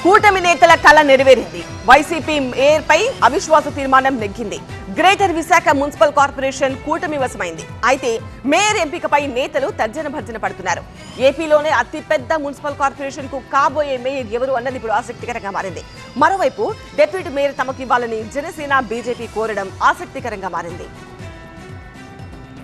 కూటమి నేతల కల నెరవేరింది. వైసీపీ మేయర్ పై అవిశ్వాస తీర్మానం నెగ్గింది. గ్రేటర్ విశాఖ మున్సిపల్ కార్పొరేషన్ కూటమి వశమైంది. అయితే మేయర్ ఎంపికపై నేతలు తర్జన భర్జన పడుతున్నారు. ఏపీలోనే అతిపెద్ద మున్సిపల్ కార్పొరేషన్ కు కాబోయే మేయర్ ఎవరు అన్నది ఇప్పుడు ఆసక్తికరంగా మారింది. మరోవైపు డిప్యూటీ మేయర్ తమకు ఇవ్వాలని జనసేన బీజేపీ కోరడం ఆసక్తికరంగా మారింది.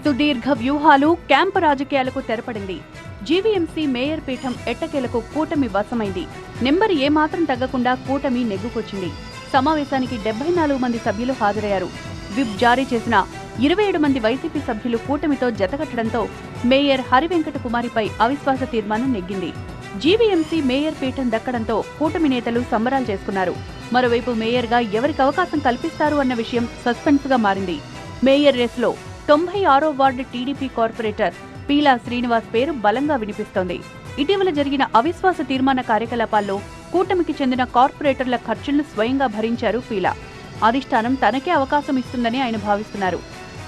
సుదీర్ఘ వ్యూహాలు క్యాంపు రాజకీయాలకు తెరపడింది. జీవీఎంసీ మేయర్ పీఠం ఎట్టకేలకు కూటమి వశమైంది. నెంబర్ ఏమాత్రం తగ్గకుండా కూటమి నెగ్గుకొచ్చింది. సమావేశానికి 74 మంది సభ్యులు హాజరయ్యారు. విప్ జారీ చేసిన 27 మంది వైసీపీ సభ్యులు కూటమితో జతకట్టడంతో మేయర్ హరివెంకట కుమారిపై అవిశ్వాస తీర్మానం నెగ్గింది. జీవీఎంసీ మేయర్ పీఠం దక్కడంతో కూటమి నేతలు సంబరాలు చేసుకున్నారు. మరోవైపు మేయర్గా ఎవరికి అవకాశం కల్పిస్తారు అన్న విషయం సస్పెన్స్ గా మారింది. మేయర్ రేసులో 96వ ward TDP corporator Peela Srinivas పేరు బలంగా వినిపిస్తోంది. ఇటీవల జరిగిన అవిశ్వాస తీర్మాన కార్యకలాపాల్లో కూటమికి చెందిన కార్పొరేటర్ల ఖర్చులను స్వయంగా భరించారు పీలా. అధిష్టానం తనకే అవకాశం ఇస్తుందని ఆయన భావిస్తున్నారు.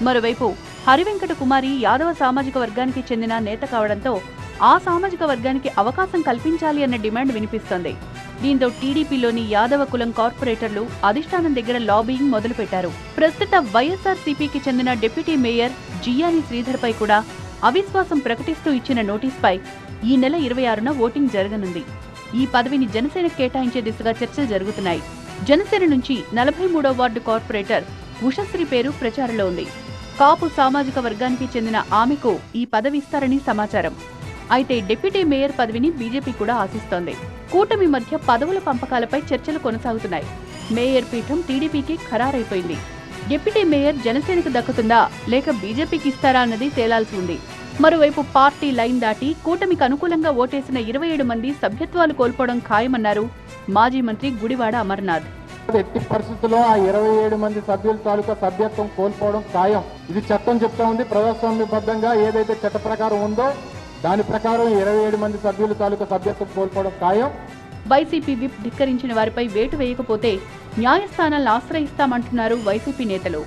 మరోవైపు హరివెంకట కుమారి యాదవ సామాజిక వర్గానికి చెందిన నేత కావడంతో ఆ సామాజిక వర్గానికి అవకాశం కల్పించాలి అన్న డిమాండ్ వినిపిస్తోంది. దీంతో టీడీపీలోని యాదవ కులం కార్పొరేటర్లు అధిష్టానం దగ్గర లాబింగ్ మొదలుపెట్టారు. ప్రస్తుత వైఎస్ఆర్సీపీకి చెందిన డిప్యూటీ మేయర్ జియాని శ్రీధర్ పై కూడా అవిశ్వాసం ప్రకటిస్తూ ఇచ్చిన నోటీసుపై ఈ నెల 26న ఓటింగ్ జరగనుంది. ఈ పదవిని జనసేన కేటాయించే దిశగా చర్చలు జరుగుతున్నాయి. జనసేన నుంచి 43వ వార్డు కార్పొరేటర్ ఉషశ్రీ పేరు ప్రచారంలో ఉంది. కాపు సామాజిక వర్గానికి చెందిన ఆమెకు ఈ పదవి ఇస్తారని సమాచారం. అయితే డిప్యూటీ మేయర్ పదవిని బీజేపీ కూడా ఆశిస్తోంది. కూటమి మధ్య పదవుల పంపకాలపై చర్చలు కొనసాగుతున్నాయి. మేయర్ పీఠం టీడీపీకి ఖరారైపోయింది. డిప్యూటీ మేయర్ జనసేనకు దక్కుతుందా లేక బీజేపీకి ఇస్తారా అన్నది తేలాల్సి ఉంది. మరోవైపు పార్టీ లైన్ దాటి కూటమికి అనుకూలంగా ఓటేసిన 27 మంది సభ్యత్వాలు కోల్పోవడం ఖాయమన్నారు మాజీ మంత్రి గుడివాడ అమర్నాథ్. ఎట్టి పరిస్థితుల్లో ఆ 27 మంది సభ్యుల తాలూకా సభ్యత్వం కోల్పోవడం ఖాయం. ఇది చట్టం చెప్తా ఉంది. ప్రజాస్వామ్యబద్ధంగా ఏదైతే చట్ట ప్రకారం ఉందో దాని ప్రకారం 27 మంది సభ్యుల తాలూకా సభ్యత్వం కోల్పోవడం ఖాయం. వైసీపీ విప్ ధిక్కరించిన వారిపై వేటు వేయకపోతే న్యాయస్థానాలను ఆశ్రయిస్తామంటున్నారు వైసీపీ నేతలు.